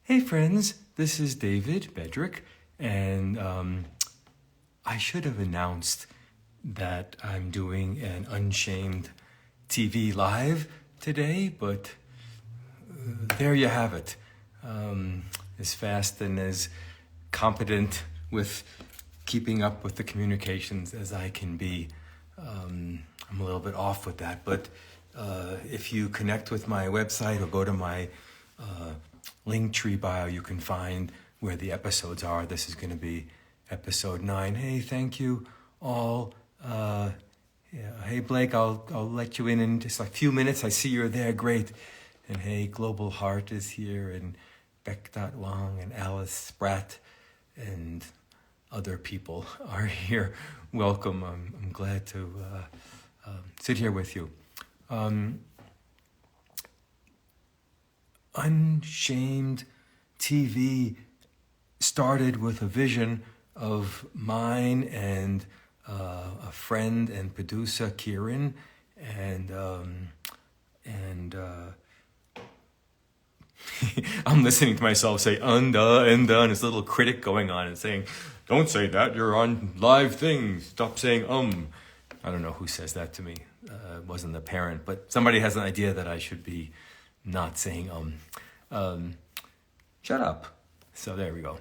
Hey friends, this is David Bedrick, and I should have announced that I'm doing an UnShamed TV live today, but there you have it. As fast and as competent with keeping up with the communications as I can be. I'm a little bit off with that, but if you connect with my website or go to my Linktree bio, you can find where the episodes are. This is going to be episode 9. Hey, thank you all. Hey, Blake, I'll let you in just a few minutes. I see you're there. Great. And hey, Global Heart is here, and Beck.Wang and Alice Spratt and other people are here. Welcome. I'm glad to sit here with you. UnShamed TV started with a vision of mine and a friend and producer, Kieran, and I'm listening to myself say and this little critic going on and saying, "Don't say that, you're on live things, stop saying I don't know who says that to me. It wasn't the parent, but somebody has an idea that I should be not saying shut up. So there we go.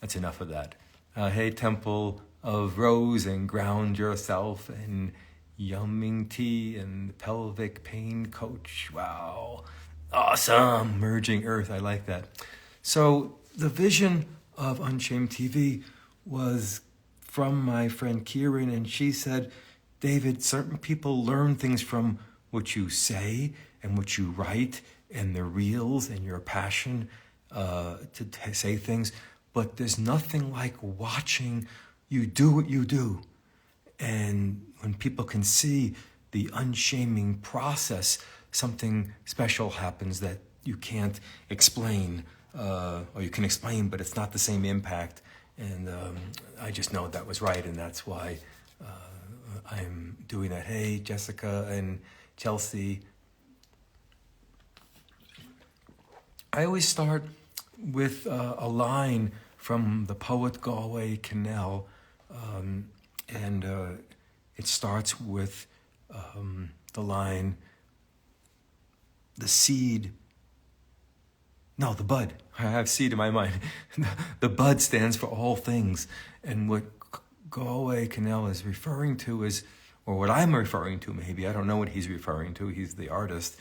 That's enough of that. Hey, Temple of Rose and Ground Yourself and Yumming Tea and Pelvic Pain Coach. Wow. Awesome. Merging Earth. I like that. So the vision of UnShame TV was from my friend Kieran, and she said, David, certain people learn things from what you say and what you write and the reels and your passion to say things, but there's nothing like watching you do what you do. And when people can see the unshaming process, something special happens that you can't explain, or you can explain, but it's not the same impact. And I just know that was right, and that's why I'm doing that. Hey, Jessica and Chelsea. I always start with a line from the poet Galway Kinnell, and it starts with the line, the bud. I have seed in my mind. The bud stands for all things. And what Galway Kinnell is referring to is, or what I'm referring to maybe, I don't know what he's referring to, he's the artist.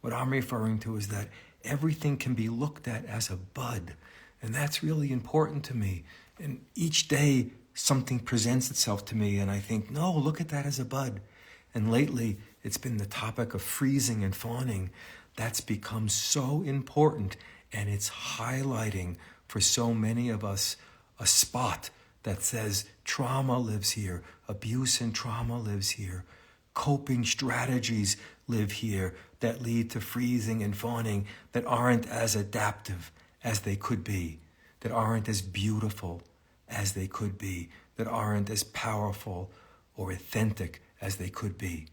What I'm referring to is that everything can be looked at as a bud. And that's really important to me. And each day something presents itself to me and I think, no, look at that as a bud. And lately it's been the topic of freezing and fawning. That's become so important, and it's highlighting for so many of us a spot that says trauma lives here, abuse and trauma lives here, coping strategies live here that lead to freezing and fawning that aren't as adaptive as they could be, that aren't as beautiful as they could be, that aren't as powerful or authentic as they could be.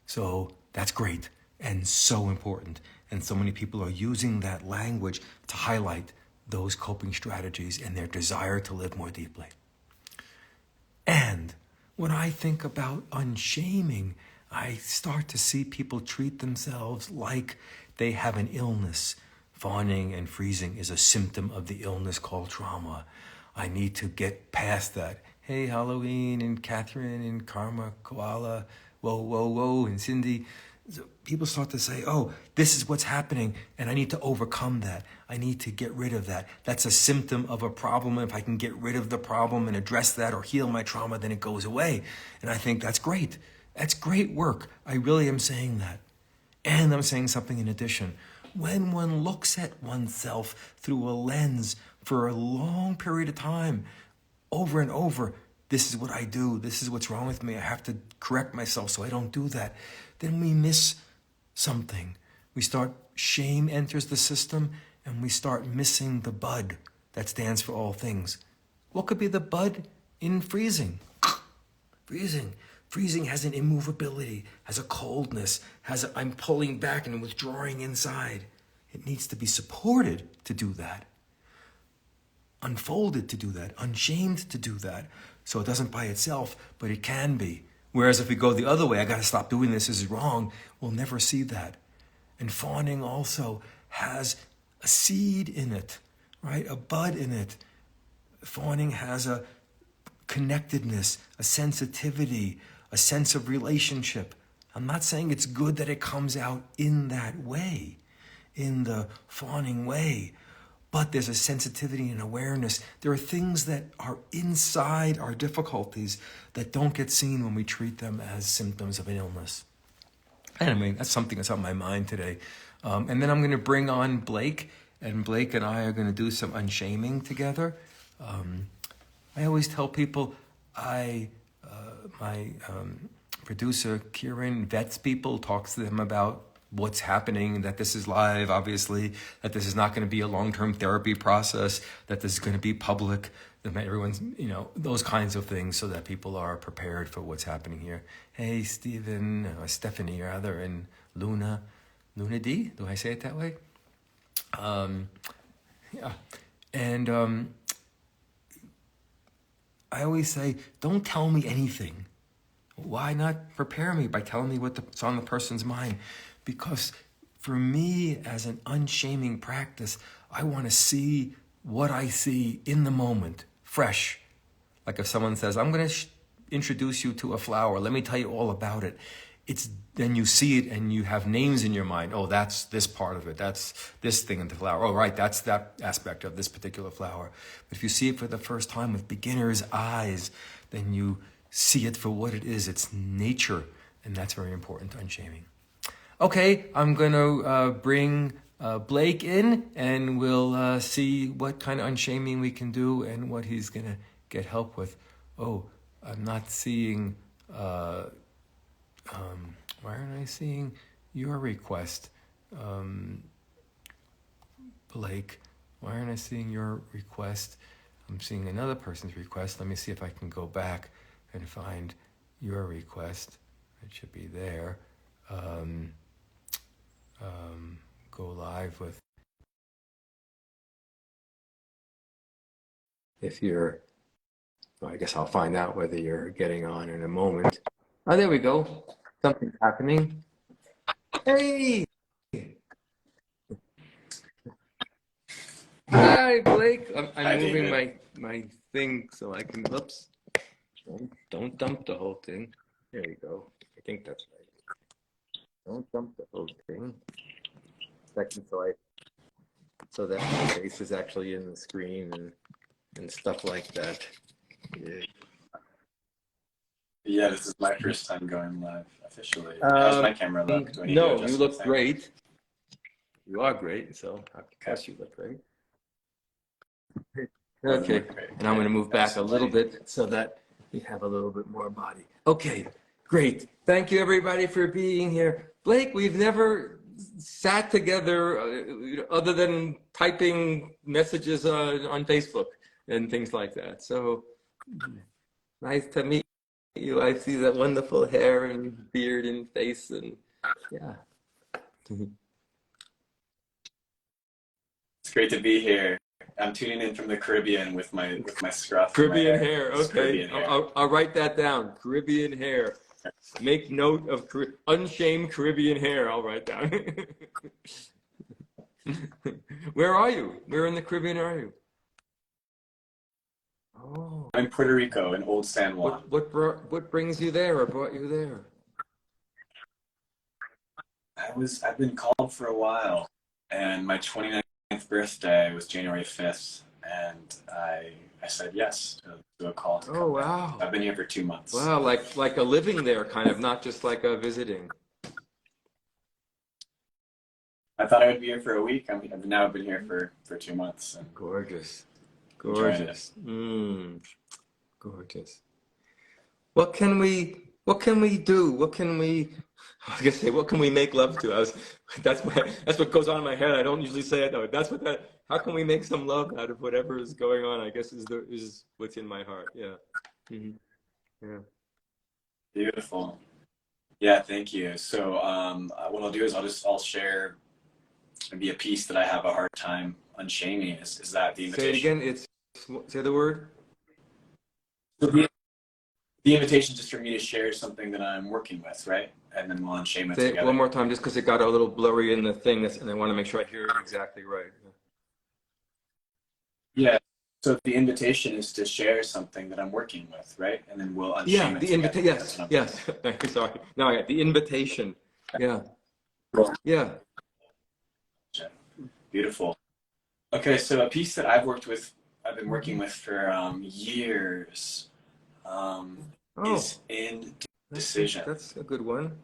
So that's great and so important. And so many people are using that language to highlight those coping strategies and their desire to live more deeply. And when I think about unshaming, I start to see people treat themselves like they have an illness. Fawning and freezing is a symptom of the illness called trauma. I need to get past that. Hey, Halloween and Catherine and Karma, Koala, whoa, and Cindy. So people start to say, oh, this is what's happening, and I need to overcome that. I need to get rid of that. That's a symptom of a problem. If I can get rid of the problem and address that or heal my trauma, then it goes away. And I think that's great. That's great work. I really am saying that. And I'm saying something in addition. When one looks at oneself through a lens for a long period of time, over and over, this is what I do, this is what's wrong with me, I have to correct myself so I don't do that, then we miss something. Shame enters the system, and we start missing the bud that stands for all things. What could be the bud in freezing? Freezing has an immovability, has a coldness, I'm pulling back and withdrawing inside. It needs to be supported to do that. unfolded to do that, unshamed to do that. So it doesn't by itself, but it can be. Whereas if we go the other way, I got to stop doing this, this is wrong, we'll never see that. And fawning also has a seed in it, right? A bud in it. Fawning has a connectedness, a sensitivity, a sense of relationship. I'm not saying it's good that it comes out in that way, in the fawning way, but there's a sensitivity and awareness. There are things that are inside our difficulties that don't get seen when we treat them as symptoms of an illness. Anyway, that's something that's on my mind today. And then I'm going to bring on Blake, and Blake and I are going to do some unshaming together. I always tell people, my producer, Kieran, vets people, talks to them about what's happening, that this is live, obviously, that this is not going to be a long-term therapy process, that this is going to be public, that everyone's, those kinds of things, so that people are prepared for what's happening here. Hey, Stephanie, rather, and Luna D, do I say it that way? Yeah, and I always say, don't tell me anything. Why not prepare me by telling me what's on the person's mind? Because for me, as an unshaming practice, I want to see what I see in the moment, fresh. Like if someone says, I'm going to introduce you to a flower, let me tell you all about it. Then you see it and you have names in your mind. Oh, that's this part of it. That's this thing in the flower. Oh, right, that's that aspect of this particular flower. But if you see it for the first time with beginner's eyes, then you see it for what it is. It's nature, and that's very important to unshaming. Okay, I'm going to bring Blake in, and we'll see what kind of unshaming we can do and what he's going to get help with. Oh, I'm not seeing... why aren't I seeing your request, Blake? Why aren't I seeing your request? I'm seeing another person's request. Let me see if I can go back and find your request. It should be there. Go live with. If you're, well, I guess I'll find out whether you're getting on in a moment. Oh, there we go. Something's happening. Hey! Hi, Blake. I'm moving my thing so I can, whoops. Don't dump the whole thing. There you go. I think that's right. Don't dump the whole thing. Second, so that my face is actually in the screen and stuff like that. Yeah, this is my first time going live officially. How's my camera look? No, you look great. You are great, so I guess you look great. Okay, and I'm going to move back a little bit so that we have a little bit more body. Okay, great. Thank you, everybody, for being here. Blake, we've never sat together other than typing messages on Facebook and things like that. So nice to meet you. I see that wonderful hair and beard and face, and yeah. It's great to be here. I'm tuning in from the Caribbean with my scruff. Caribbean hair. Okay, Caribbean hair. I'll write that down. Caribbean hair. Make note of unshamed Caribbean hair. I'll write down. Where are you? Where in the Caribbean are you? Oh. I'm in Puerto Rico, in Old San Juan. What brings you there or brought you there? I've been called for a while, and my 29th birthday was January 5th, and I said yes to a call. Oh, wow. I've been here for 2 months. Wow, like a living there, kind of, not just like a visiting. I thought I would be here for a week. I've now been here for 2 months. And gorgeous. Gorgeous. Gorgeous. What can we do? What can we, I was gonna say, what can we make love to? That's what goes on in my head. I don't usually say it though. How can we make some love out of whatever is going on? I guess is what's in my heart. Yeah. Yeah. Beautiful. Yeah, thank you. So what I'll do is I'll share maybe a piece that I have a hard time unshaming. Is that the invitation? Say it again. say the word. So the invitation is just for me to share something that I'm working with, right? And then we'll unshame it Say together. it one more time, just because it got a little blurry in the thing, and I want to make sure I hear it exactly right. Yeah. So the invitation is to share something that I'm working with, right? And then we'll unshame Yeah, it the together. invitation. Yes. Thank you. Sorry. No, I got the invitation. Yeah. Yeah. Beautiful. Okay, so a piece that I've been working Mm-hmm. with for years, is indecision. That's a good one.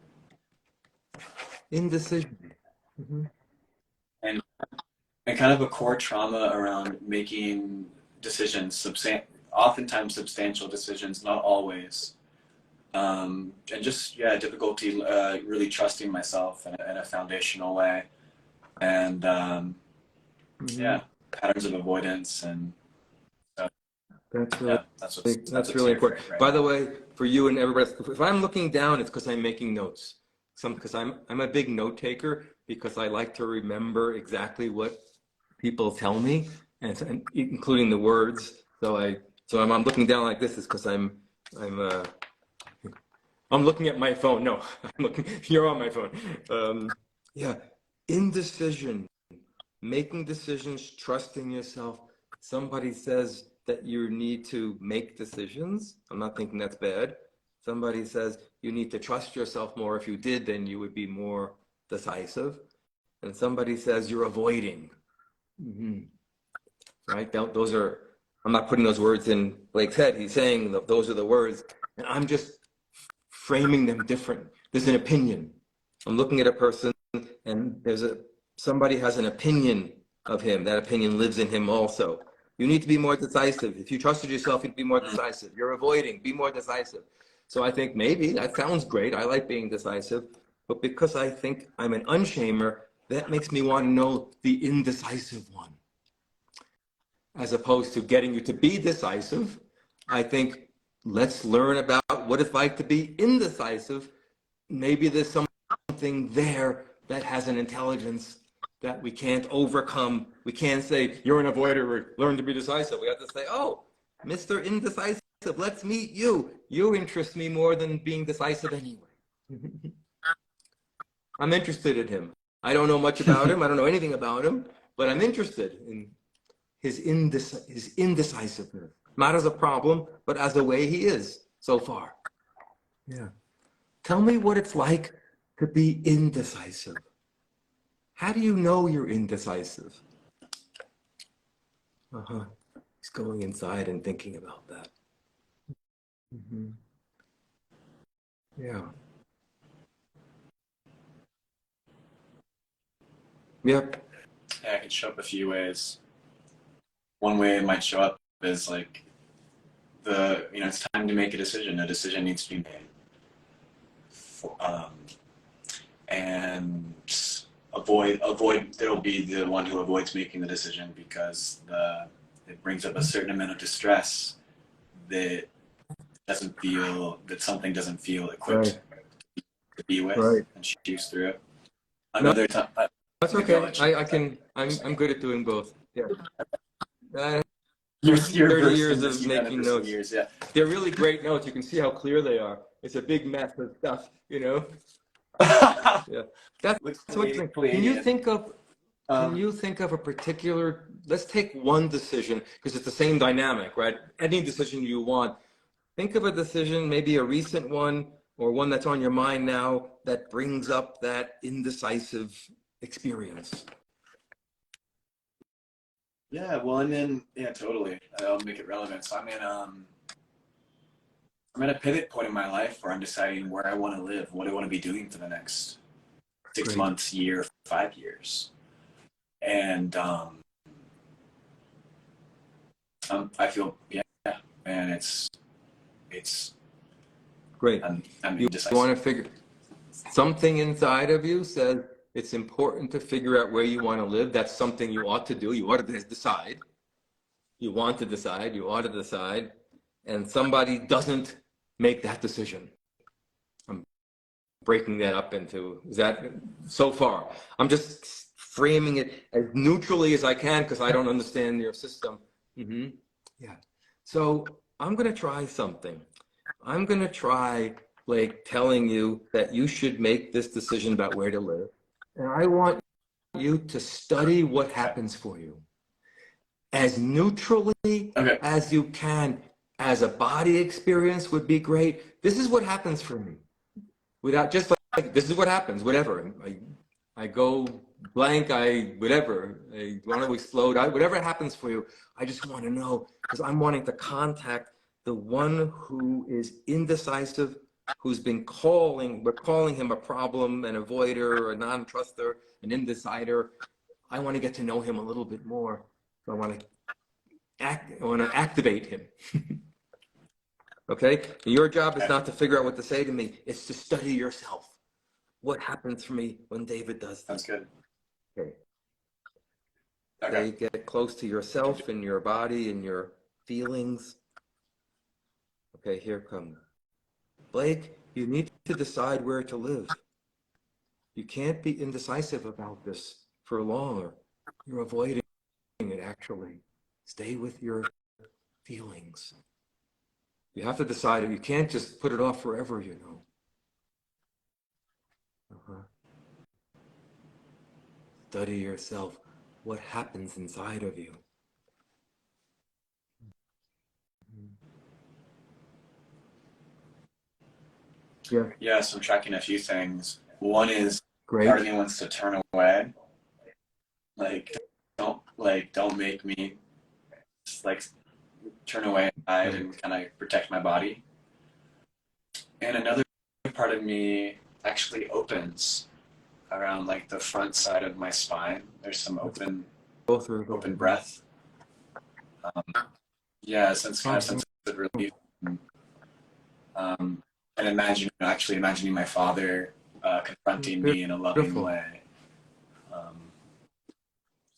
Indecision. Mm-hmm. And kind of a core trauma around making decisions, oftentimes substantial decisions, not always. And just, yeah, difficulty really trusting myself in a foundational way. And yeah, patterns of avoidance. And That's really, yeah, that's really here important. right By now. the way, for you and everybody, if I'm looking down, it's because I'm making notes. Because I'm a big note taker, because I like to remember exactly what people tell me, and including the words. So I'm looking down like this is because I'm looking at my phone. No, I'm looking. You're on my phone. Yeah, indecision, making decisions, trusting yourself. Somebody says that you need to make decisions. I'm not thinking that's bad. Somebody says you need to trust yourself more. If you did, then you would be more decisive. And somebody says you're avoiding. Mm-hmm. Right? Those are, I'm not putting those words in Blake's head. He's saying that those are the words. And I'm just framing them different. There's an opinion. I'm looking at a person, and somebody has an opinion of him. That opinion lives in him also. You need to be more decisive. If you trusted yourself, you'd be more decisive. You're avoiding, be more decisive. So I think maybe that sounds great. I like being decisive, but because I think I'm an unshamer, that makes me want to know the indecisive one. As opposed to getting you to be decisive, I think let's learn about what it's like to be indecisive. Maybe there's something there that has an intelligence that we can't overcome. We can't say, you're an avoider, or learn to be decisive. We have to say, oh, Mr. Indecisive, let's meet you. You interest me more than being decisive anyway. I'm interested in him. I don't know much about him. I don't know anything about him, but I'm interested in his indecisiveness. Not as a problem, but as the way he is so far. Yeah. Tell me what it's like to be indecisive. How do you know you're indecisive? He's going inside and thinking about that. Mm-hmm. Yeah. Yep. Yeah, it can show up a few ways. One way it might show up is like it's time to make a decision. A decision needs to be made. And avoid. There'll be the one who avoids making the decision because it brings up a certain amount of distress that something doesn't feel equipped to be with and choose through it. Another time. That's okay. I'm good at doing both. Yeah. You're 30 years of making notes. Years, yeah. They're really great notes. You can see how clear they are. It's a big mess of stuff, Yeah. That's what's interesting. Can you think of a particular, let's take one decision, because it's the same dynamic, right? Any decision you want. Think of a decision, maybe a recent one, or one that's on your mind now that brings up that indecisive experience. Yeah, well, totally. I'll make it relevant. So I'm at a pivot point in my life where I'm deciding where I want to live, what I want to be doing for the next 6 months, year, 5 years. And I feel, and it's great. I'm you indecisive. Want to figure, something inside of you says it's important to figure out where you want to live. That's something you ought to do. You ought to decide. You want to decide. You ought to decide. And somebody doesn't make that decision. I'm breaking that up into, is that so far? I'm just framing it as neutrally as I can because I don't understand your system. Mm-hmm. Yeah. So I'm going to try something. I'm going to try, Blake, telling you that you should make this decision about where to live. And I want you to study what happens for you as neutrally Okay. as you can. As a body experience would be great. This is what happens for me. Without just like this is what happens, whatever. I go blank, whatever. I want to explode. Whatever happens for you, I just want to know because I'm wanting to contact the one who is indecisive, who's been we're calling him a problem, an avoider, a non-truster, an indecider. I want to get to know him a little bit more. So I want to activate him. Okay? And your job is not to figure out what to say to me, it's to study yourself. What happens for me when David does this? That's good. Okay. Okay. Get close to yourself and your body and your feelings. Okay, here come. Blake, you need to decide where to live. You can't be indecisive about this for long, or you're avoiding it actually. Stay with your feelings. You have to decide. You can't just put it off forever, you know. Study yourself. What happens inside of you? Yeah. Yeah, so I'm tracking a few things. One is Great. part of me wants to turn away. Don't make me just like turn away and hide and kind of protect my body. And another part of me actually opens around like the front side of my spine. There's some open breath. Yeah, sense of relief. And imagining my father confronting me in a loving way.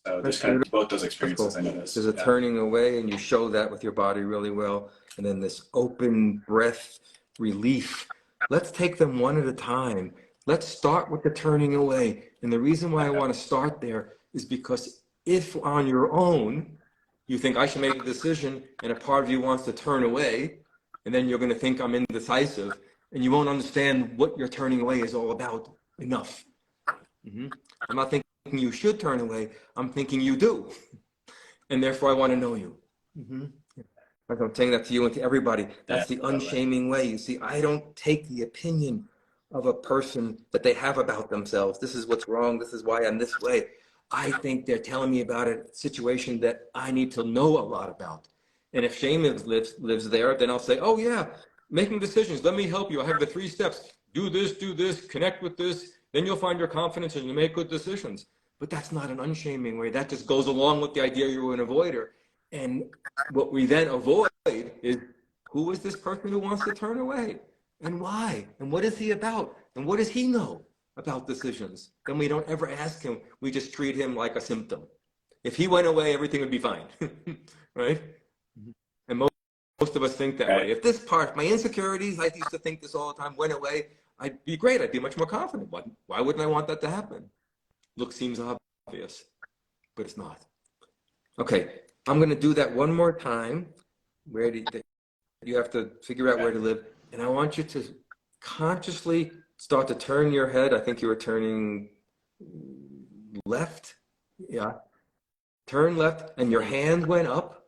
So there's kind of both those experiences I noticed. There's a turning away, and you show that with your body really well. And then this open breath relief. Let's take them one at a time. Let's start with the turning away. And the reason why I want to start there is because if on your own, you think I should make a decision, and a part of you wants to turn away, and then you're going to think I'm indecisive, and you won't understand what your turning away is all about enough. I'm not thinking you should turn away. I'm thinking you do. And therefore, I want to know you. I'm saying that to you and to everybody. That's the unshaming way. You see, I don't take the opinion of a person that they have about themselves. This is what's wrong. This is why I'm this way. I think they're telling me about a situation that I need to know a lot about. And if shame lives there, then I'll say, oh yeah, making decisions. Let me help you. I have the 3 steps. Do this, connect with this. Then you'll find your confidence and you make good decisions. But that's not an unshaming way. That just goes along with the idea you're an avoider. And what we then avoid is, who is this person who wants to turn away? And why? And what is he about? And what does he know about decisions? Then we don't ever ask him. We just treat him like a symptom. If he went away, everything would be fine. Right? And most of us think that way. If this part, my insecurities, I used to think this all the time, went away, I'd be great. I'd be much more confident. Why wouldn't I want that to happen? Look, seems obvious, but it's not. Okay, I'm going to do that one more time. You have to figure out where to live. And I want you to consciously start to turn your head. I think you were turning left. Yeah. Turn left, and your hand went up.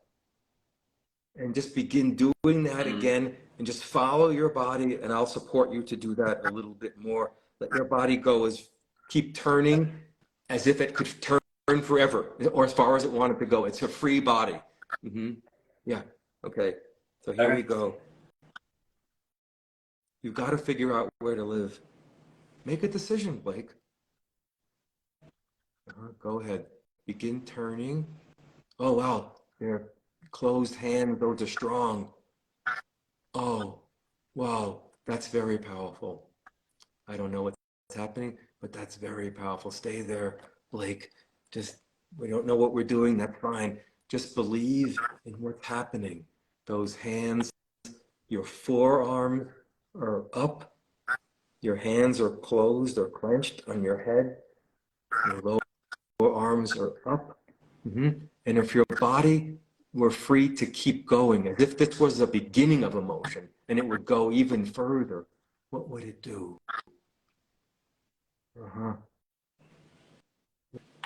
And just begin doing that again, and just follow your body, and I'll support you to do that a little bit more. Let your body go, keep turning as if it could turn forever, or as far as it wanted to go. It's a free body. Yeah, okay, so here we go. You've got to figure out where to live. Make a decision, Blake. Go ahead, begin turning. Oh, wow, there. Closed hand, those are strong. Oh, wow, that's very powerful. I don't know what's happening, but that's very powerful. Stay there, Blake. We don't know what we're doing, that's fine. Just believe in what's happening. Those hands, your forearms are up. Your hands are closed or clenched on your head. Your lower arms are up. And if your body were free to keep going, as if this was the beginning of a motion and it would go even further, what would it do?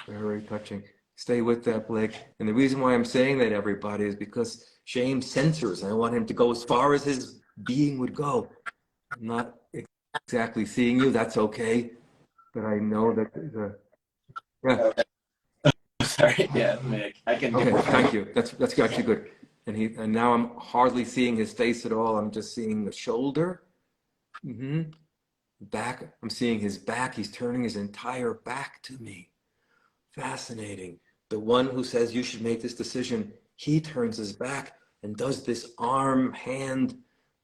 Very touching. Stay with that, Blake. And the reason why I'm saying that, everybody, is because shame censors. I want him to go as far as his being would go. I'm not exactly seeing you. That's okay. But I know that yeah. Sorry, yeah, Nick. I can. Okay, thank you. That's actually good. And now I'm hardly seeing his face at all. I'm just seeing the shoulder. Back. I'm seeing his back. He's turning his entire back to me. Fascinating. The one who says you should make this decision, he turns his back and does this arm hand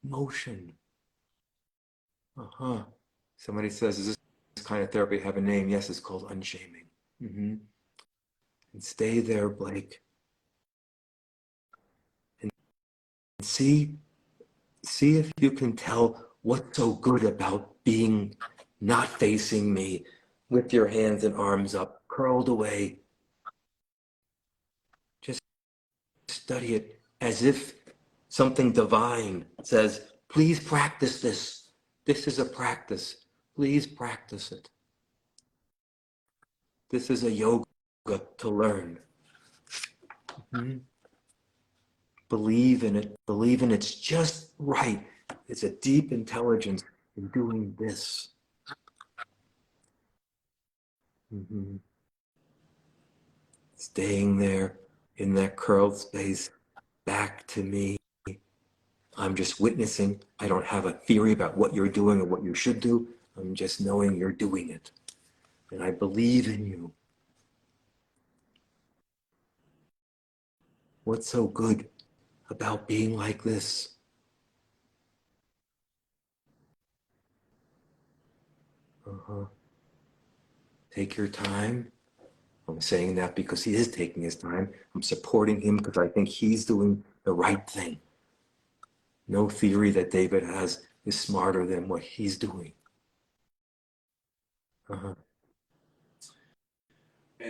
motion. Somebody says, does this kind of therapy have a name? Yes, it's called unshaming. And stay there, Blake. And see if you can tell what's so good about being not facing me with your hands and arms up, curled away. Just study it as if something divine says, please practice this. This is a practice. Please practice it. This is a yoga to learn. Believe in it. Believe in it's just right. It's a deep intelligence in doing this. Staying there in that curled space, back to me. I'm just witnessing. I don't have a theory about what you're doing or what you should do. I'm just knowing you're doing it. And I believe in you. What's so good about being like this? Take your time. I'm saying that because he is taking his time. I'm supporting him because I think he's doing the right thing. No theory that David has is smarter than what he's doing. And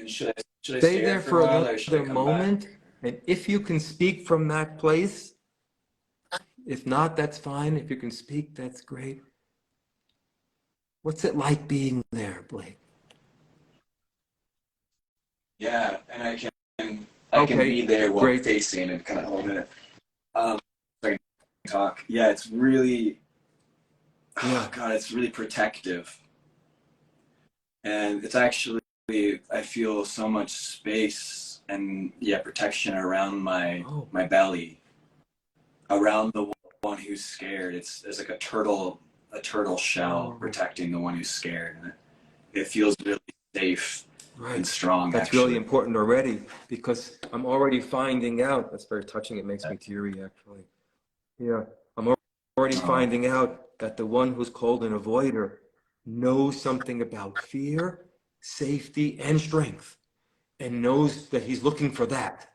should I stay there for a while, or should I another come moment? back? And if you can speak from that place, if not, that's fine. If you can speak, that's great. What's it like being there, Blake? Yeah, and I can be there while great. facing and kind of hold it. So I can talk. Yeah, it's really, oh God, it's really protective. And it's actually, I feel so much space and protection around my belly, around the one who's scared. It's like a turtle shell protecting the one who's scared. And it feels really safe. Right. And strong. That's actually really important already, because I'm already finding out. That's very touching. It makes me teary, actually. Yeah, I'm already finding out that the one who's called an avoider knows something about fear, safety, and strength, and knows that he's looking for that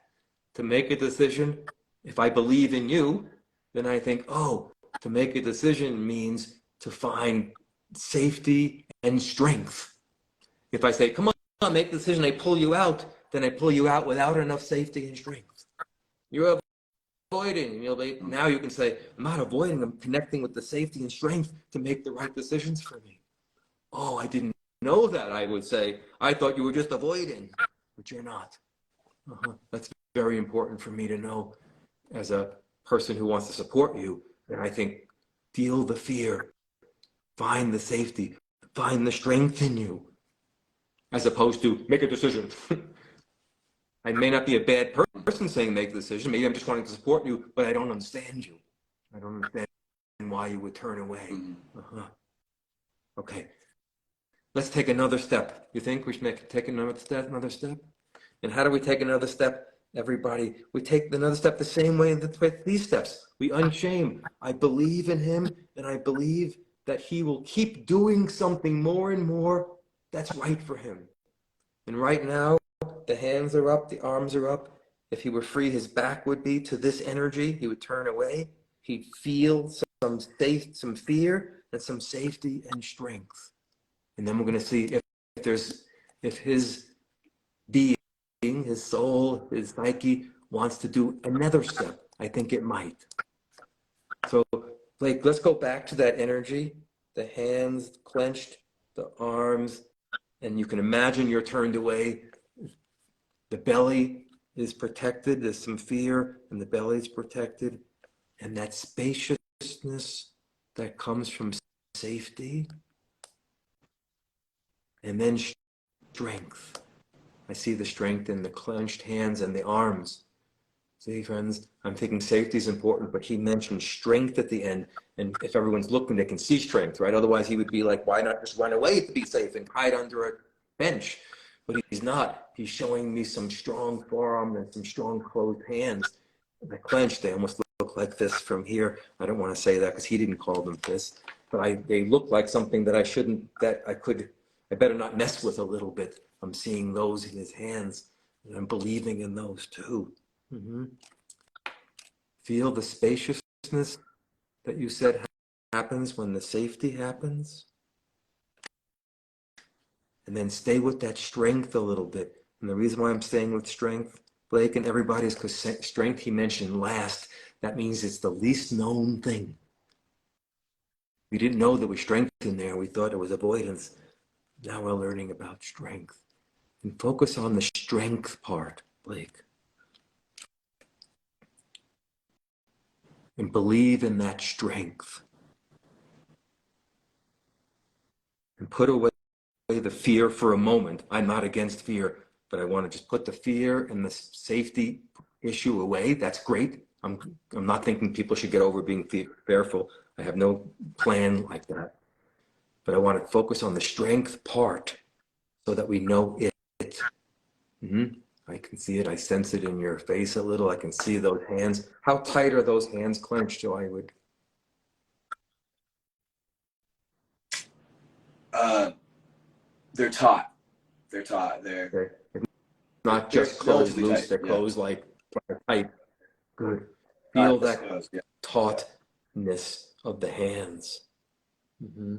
to make a decision. If I believe in you, then I think, oh, to make a decision means to find safety and strength. If I say, come on, make the decision, I pull you out, then I pull you out without enough safety and strength. You're avoiding. Now you can say, I'm not avoiding, I'm connecting with the safety and strength to make the right decisions for me. Oh, I didn't know that, I would say. I thought you were just avoiding, but you're not. That's very important for me to know as a person who wants to support you. And I think, feel the fear, find the safety, find the strength in you, as opposed to make a decision. I may not be a bad person saying make the decision. Maybe I'm just wanting to support you, but I don't understand you. I don't understand why you would turn away. Okay, let's take another step. You think we should take another step? And how do we take another step, everybody? We take another step the same way with these steps. We unshame. I believe in him, and I believe that he will keep doing something more and more that's right for him. And right now, the hands are up, the arms are up. If he were free, his back would be to this energy. He would turn away. He'd feel some fear and some safety and strength. And then we're going to see if his being, his soul, his psyche wants to do another step. I think it might. So, Blake, let's go back to that energy, the hands clenched, the arms, and you can imagine you're turned away. The belly is protected. There's some fear, and the belly is protected. And that spaciousness that comes from safety. And then strength. I see the strength in the clenched hands and the arms. See, friends, I'm thinking safety is important, but he mentioned strength at the end. And if everyone's looking, they can see strength, right? Otherwise, he would be like, why not just run away to be safe and hide under a bench? But he's not. He's showing me some strong forearm and some strong closed hands. And they're clenched. They almost look like this from here. I don't want to say that because he didn't call them fists. But they look like something that I shouldn't, that I better not mess with a little bit. I'm seeing those in his hands, and I'm believing in those too. Mm-hmm. Feel the spaciousness that you said happens when the safety happens. And then stay with that strength a little bit. And the reason why I'm staying with strength, Blake, and everybody is because strength he mentioned last. That means it's the least known thing. We didn't know there was strength in there. We thought it was avoidance. Now we're learning about strength. And focus on the strength part, Blake. And believe in that strength. And put away the fear for a moment. I'm not against fear, but I want to just put the fear and the safety issue away. That's great. I'm not thinking people should get over being fearful. I have no plan like that. But I want to focus on the strength part so that we know it. Mm-hmm. I can see it. I sense it in your face a little. I can see those hands. How tight are those hands clenched, Joe? They're taut. They're taut. They're not just closed loose. They're closed like tight. Good. Feel that tautness of the hands. Mm-hmm.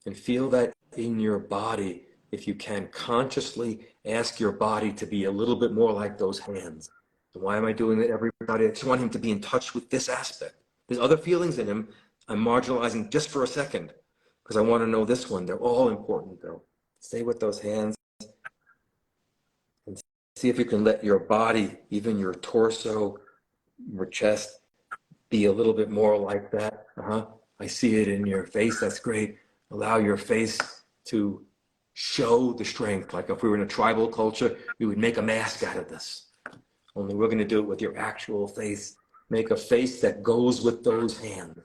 And feel that in your body. If you can, consciously ask your body to be a little bit more like those hands. So why am I doing that, everybody? I just want him to be in touch with this aspect. There's other feelings in him I'm marginalizing just for a second because I want to know this one. They're all important, though. Stay with those hands and see if you can let your body, even your torso, your chest, be a little bit more like that. I see it in your face. That's great. Allow your face to show the strength. Like if we were in a tribal culture, we would make a mask out of this. Only we're going to do it with your actual face. Make a face that goes with those hands.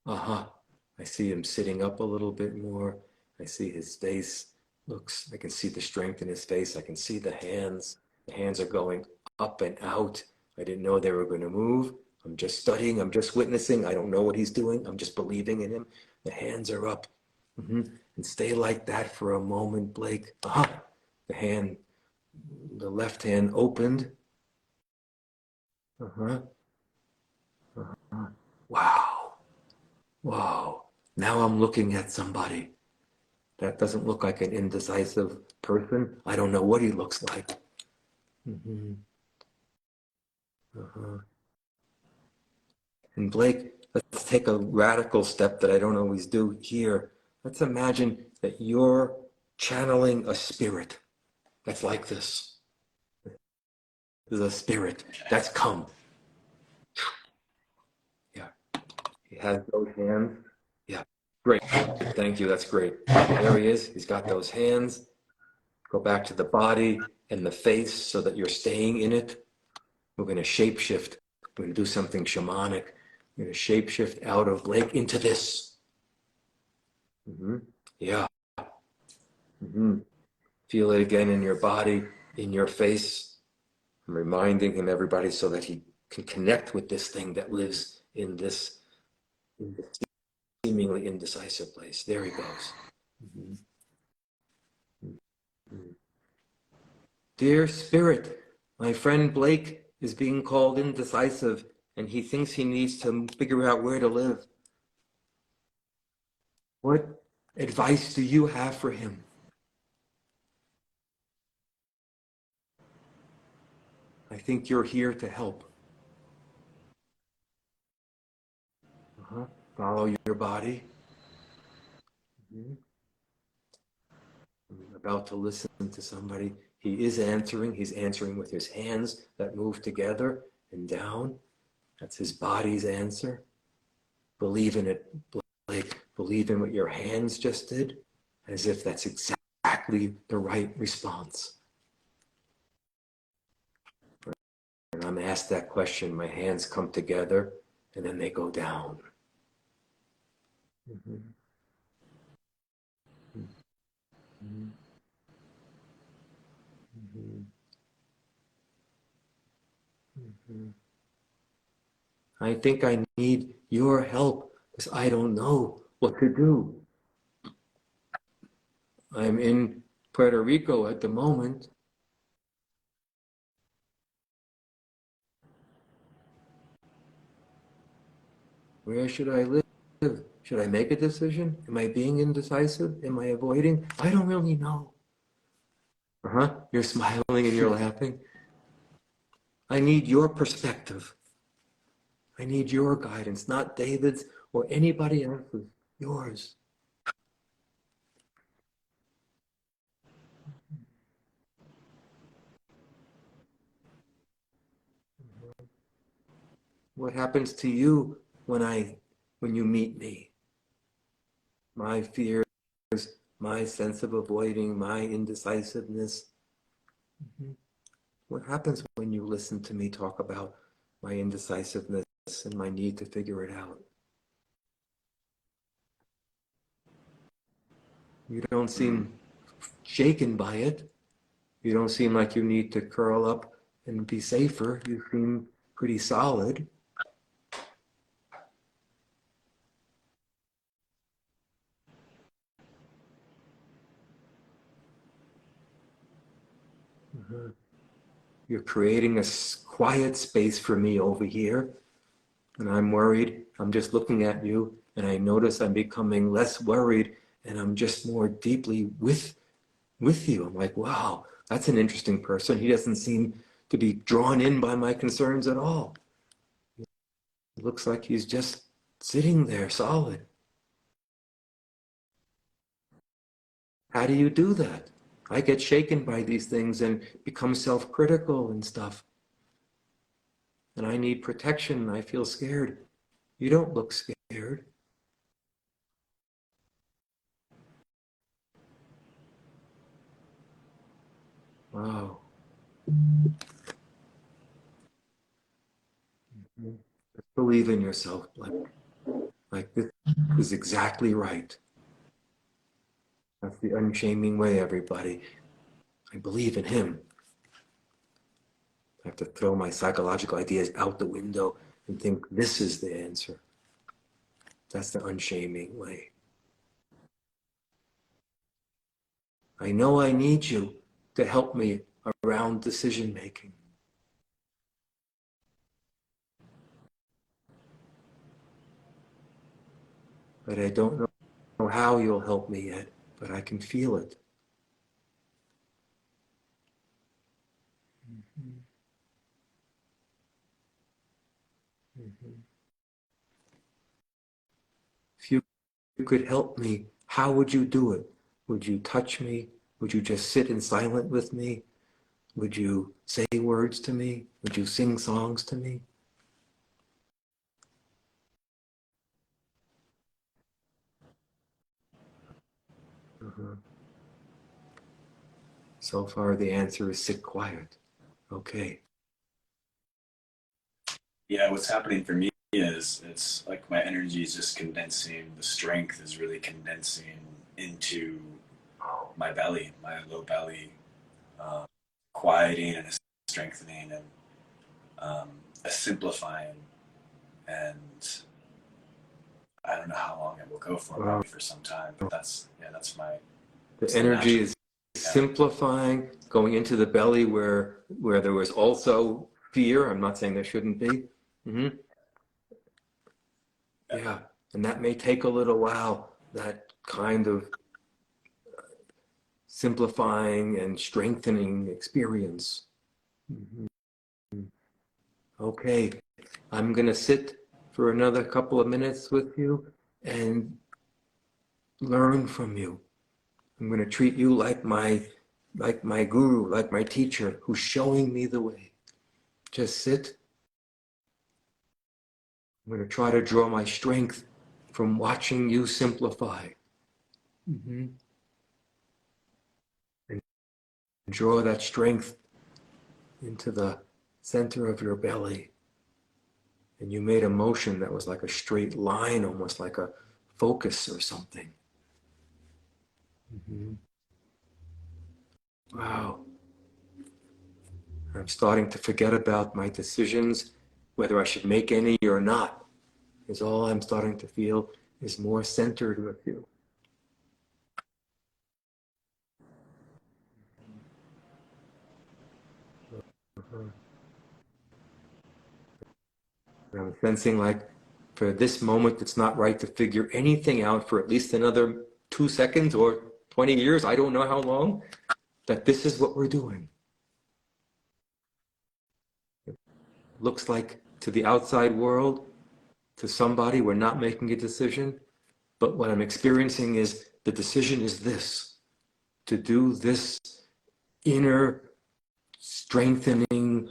I see him sitting up a little bit more. I see his face I can see the strength in his face. I can see the hands. The hands are going up and out. I didn't know they were going to move. I'm just studying. I'm just witnessing. I don't know what he's doing. I'm just believing in him. The hands are up. And stay like that for a moment, Blake. The left hand opened. Wow. Now I'm looking at somebody that doesn't look like an indecisive person. I don't know what he looks like. And Blake, let's take a radical step that I don't always do here. Let's imagine that you're channeling a spirit that's like this. There's a spirit that's come. Yeah. He has those hands. Yeah. Great. Thank you. That's great. There he is. He's got those hands. Go back to the body and the face so that you're staying in it. We're going to shapeshift. We're going to do something shamanic. We're going to shapeshift out of Blake into this. Yeah. Feel it again in your body, in your face. I'm reminding him, everybody, so that he can connect with this thing that lives in this seemingly indecisive place. There he goes. Dear Spirit, my friend Blake is being called indecisive, and he thinks he needs to figure out where to live. What advice do you have for him? I think you're here to help. Follow your body. I'm about to listen to somebody. He is answering. He's answering with his hands that move together and down. That's his body's answer. Believe in it, Blake. Believe in what your hands just did, as if that's exactly the right response. And I'm asked that question, my hands come together, and then they go down. I think I need your help because I don't know what to do. I'm in Puerto Rico at the moment. Where should I live? Should I make a decision? Am I being indecisive? Am I avoiding? I don't really know. You're smiling and you're laughing. I need your perspective. I need your guidance, not David's or anybody else's. Yours. What happens to you when you meet me? My fears, my sense of avoiding, my indecisiveness. What happens when you listen to me talk about my indecisiveness and my need to figure it out? You don't seem shaken by it. You don't seem like you need to curl up and be safer. You seem pretty solid. You're creating a quiet space for me over here, and I'm worried. I'm just looking at you, and I notice I'm becoming less worried, and I'm just more deeply with you. I'm like, wow, that's an interesting person. He doesn't seem to be drawn in by my concerns at all. It looks like he's just sitting there solid. How do you do that? I get shaken by these things and become self-critical and stuff. And I need protection. I feel scared. You don't look scared. Wow. Just believe in yourself. Like this is exactly right. That's the unshaming way, everybody. I believe in him. I have to throw my psychological ideas out the window and think this is the answer. That's the unshaming way. I know I need you to help me around decision making. But I don't know how you'll help me yet, but I can feel it. If you could help me, how would you do it? Would you touch me? Would you just sit in silence with me? Would you say words to me? Would you sing songs to me? So far, the answer is sit quiet. Okay. Yeah, what's happening for me is it's like my energy is just condensing. The strength is really condensing into my belly, my low belly, quieting and strengthening and a simplifying. And I don't know how long it will go for, probably for some time. But that's my. The energy is simplifying, going into the belly where there was also fear. I'm not saying there shouldn't be. Yeah, and that may take a little while, that kind of simplifying and strengthening experience. Okay, I'm going to sit for another couple of minutes with you and learn from you. I'm going to treat you like my guru, like my teacher who's showing me the way. Just sit. I'm going to try to draw my strength from watching you simplify. And draw that strength into the center of your belly. And you made a motion that was like a straight line, almost like a focus or something. Wow. I'm starting to forget about my decisions, whether I should make any or not, because all I'm starting to feel is more centered with you. And I'm sensing like for this moment, it's not right to figure anything out for at least another 2 seconds or 20 years, I don't know how long, that this is what we're doing. It looks like to the outside world, to somebody, we're not making a decision, but what I'm experiencing is the decision is this, to do this inner strengthening,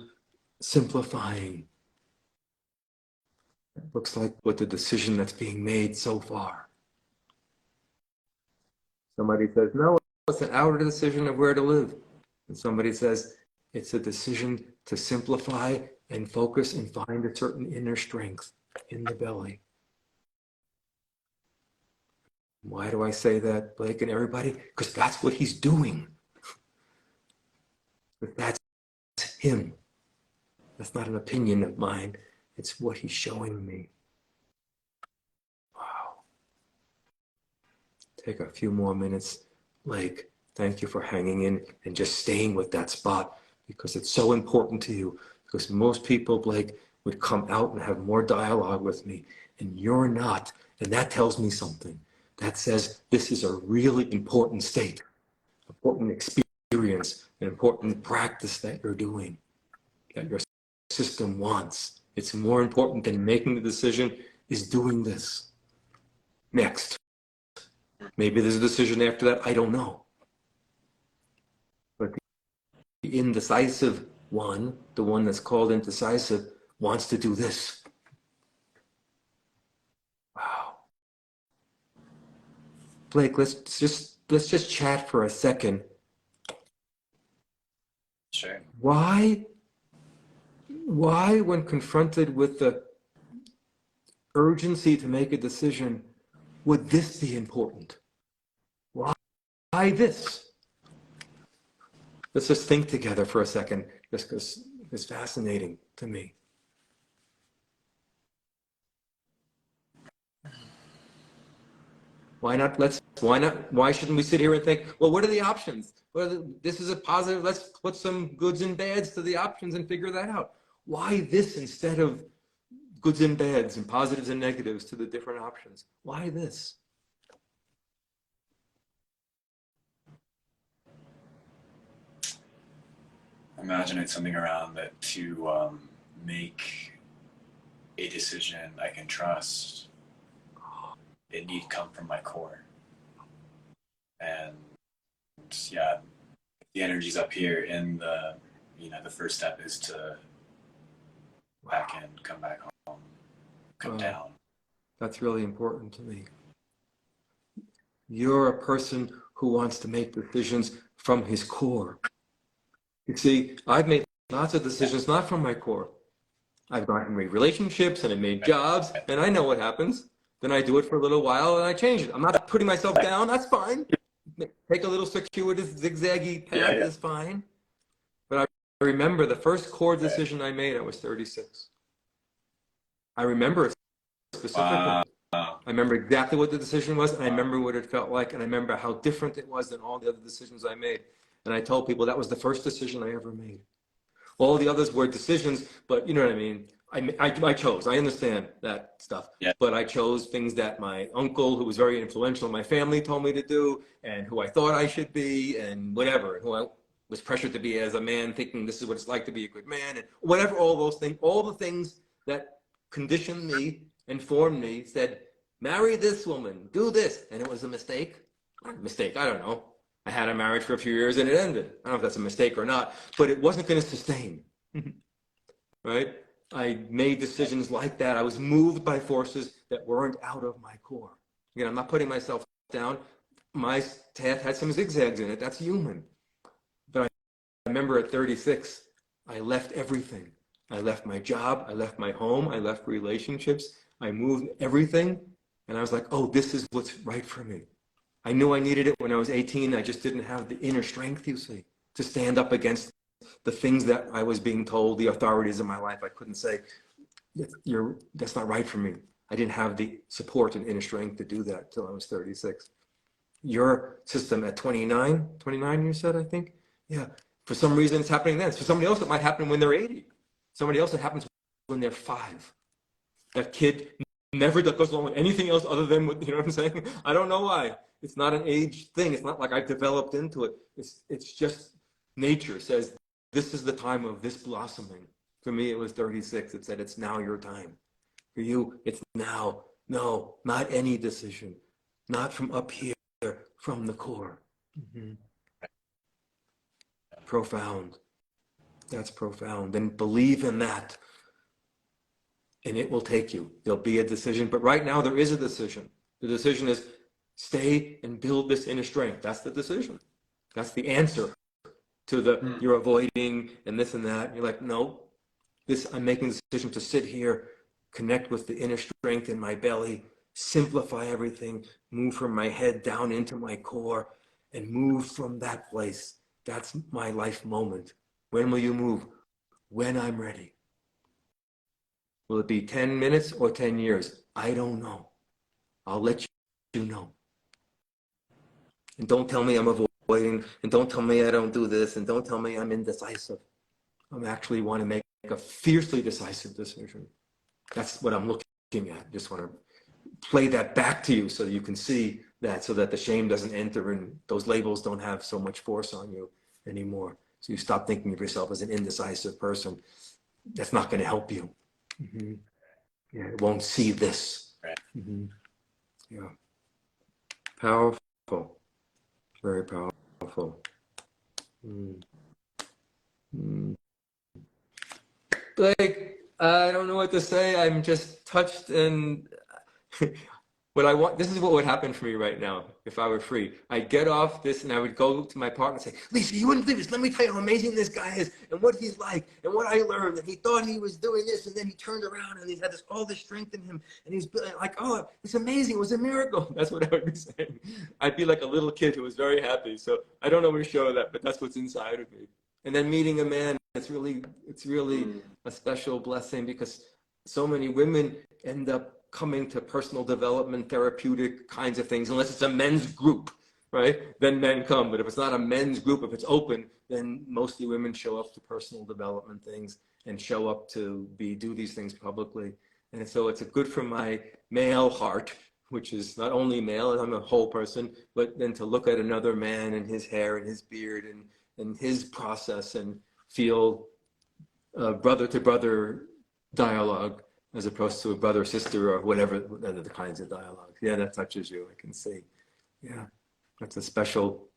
simplifying. It looks like what the decision that's being made so far. Somebody says, no, it's an outer decision of where to live. And somebody says, it's a decision to simplify and focus and find a certain inner strength in the belly. Why do I say that, Blake and everybody? Because that's what he's doing. That's him. That's not an opinion of mine. It's what he's showing me. Wow. Take a few more minutes. Blake, thank you for hanging in and just staying with that spot because it's so important to you. Because most people, Blake, would come out and have more dialogue with me, and you're not. And that tells me something. That says this is a really important state, important experience, an important practice that you're doing, that your system wants. It's more important than making the decision is doing this. Next. Maybe there's a decision after that, I don't know. But the indecisive one, the one that's called indecisive, wants to do this. Wow. Blake, let's just chat for a second. Sure. Why when confronted with the urgency to make a decision, would this be important? Why this? Let's just think together for a second, just because it's fascinating to me. Why not? Why shouldn't we sit here and think, well, what are the options? Well, this is a positive, let's put some goods and bads to the options and figure that out. Why this instead of goods and bads and positives and negatives to the different options? Why this? Imagine it's something around that to make a decision I can trust. It need come from my core. And yeah, the energy's up here in the, the first step is to back in, come back home, come down. That's really important to me. You're a person who wants to make decisions from his core. You see, I've made lots of decisions not from my core. I've gotten made relationships and I made jobs and I know what happens. Then I do it for a little while and I change it. I'm not putting myself down, that's fine. Take a little circuitous, zigzaggy path is fine. But I remember the first core decision I made, I was 36. I remember it specifically. I remember exactly what the decision was, and I remember what it felt like, and I remember how different it was than all the other decisions I made. And I told people that was the first decision I ever made. All the others were decisions, but you know what I mean? I chose. I understand that stuff. Yeah. But I chose things that my uncle, who was very influential in my family, told me to do, and who I thought I should be, and whatever. was pressured to be as a man, thinking this is what it's like to be a good man, and whatever, all those things, all the things that conditioned me and formed me, said, marry this woman, do this, and it was a mistake. Mistake, I don't know. I had a marriage for a few years and it ended. I don't know if that's a mistake or not, but it wasn't going to sustain, right? I made decisions like that. I was moved by forces that weren't out of my core. Again, I'm not putting myself down. My path had some zigzags in it. That's human. But I remember at 36, I left everything. I left my job. I left my home. I left relationships. I moved everything. And I was like, oh, this is what's right for me. I knew I needed it when I was 18. I just didn't have the inner strength, you see, to stand up against the things that I was being told, the authorities in my life. I couldn't say, that's not right for me. I didn't have the support and inner strength to do that till I was 36. Your system at 29 you said, I think? Yeah, for some reason it's happening then. For somebody else it might happen when they're 80. Somebody else it happens when they're 5. That kid never goes along with anything else other than what, you know what I'm saying? I don't know why. It's not an age thing. It's not like I've developed into it. It's just nature says, this is the time of this blossoming. For me, it was 36. It said, it's now your time. For you, it's now. No, not any decision. Not from up here, from the core. Mm-hmm. Profound. That's profound. And believe in that. And it will take you. There'll be a decision. But right now, there is a decision. The decision is, stay and build this inner strength. That's the decision. That's the answer to the you're avoiding and this and that. You're like, no, I'm making the decision to sit here, connect with the inner strength in my belly, simplify everything, move from my head down into my core, and move from that place. That's my life moment. When will you move? When I'm ready. Will it be 10 minutes or 10 years? I don't know. I'll let you know. And don't tell me I'm avoiding, and don't tell me I don't do this, and don't tell me I'm indecisive. I actually want to make a fiercely decisive decision. That's what I'm looking at. Just want to play that back to you so that you can see that, so that the shame doesn't enter and those labels don't have so much force on you anymore. So you stop thinking of yourself as an indecisive person. That's not going to help you. Mm-hmm. Yeah, it won't see this. Mm-hmm. Yeah. Powerful. Very powerful. Blake, I don't know what to say. I'm just touched, and what I want, this is what would happen for me right now if I were free. I'd get off this and I would go to my partner and say, Lisa, you wouldn't believe this. Let me tell you how amazing this guy is and what he's like and what I learned. And he thought he was doing this, and then he turned around and he had all this strength in him. And he's like, oh, it's amazing. It was a miracle. That's what I would be saying. I'd be like a little kid who was very happy. So I don't know where to show that, but that's what's inside of me. And then meeting a man, it's really a special blessing, because so many women end up coming to personal development, therapeutic kinds of things, unless it's a men's group, right? Then men come. But if it's not a men's group, if it's open, then mostly women show up to personal development things and show up to do these things publicly. And so it's good for my male heart, which is not only male, I'm a whole person, but then to look at another man and his hair and his beard and his process and feel brother to brother dialogue, as opposed to a brother sister or whatever other kinds of dialogue. Yeah, that touches you, I can see. Yeah, that's a special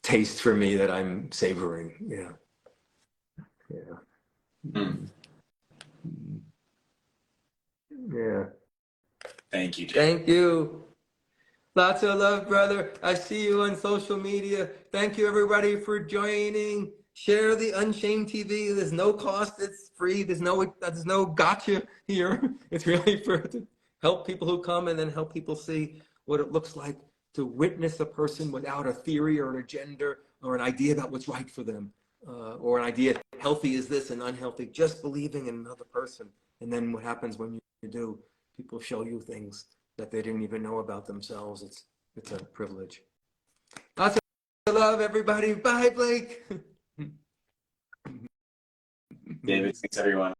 taste for me that I'm savoring. Yeah. Yeah. Thank you, Jay. Thank you. Lots of love, brother. I see you on social media. Thank you, everybody, for joining. Share the UnShame TV. There's no cost. It's free. There's no gotcha here. It's really to help people who come, and then help people see what it looks like to witness a person without a theory or an agenda or an idea about what's right for them, or an idea healthy is this and unhealthy. Just believing in another person. And then what happens when you do? People show you things that they didn't even know about themselves. It's a privilege. Lots of love, everybody. Bye, Blake. David, thanks everyone.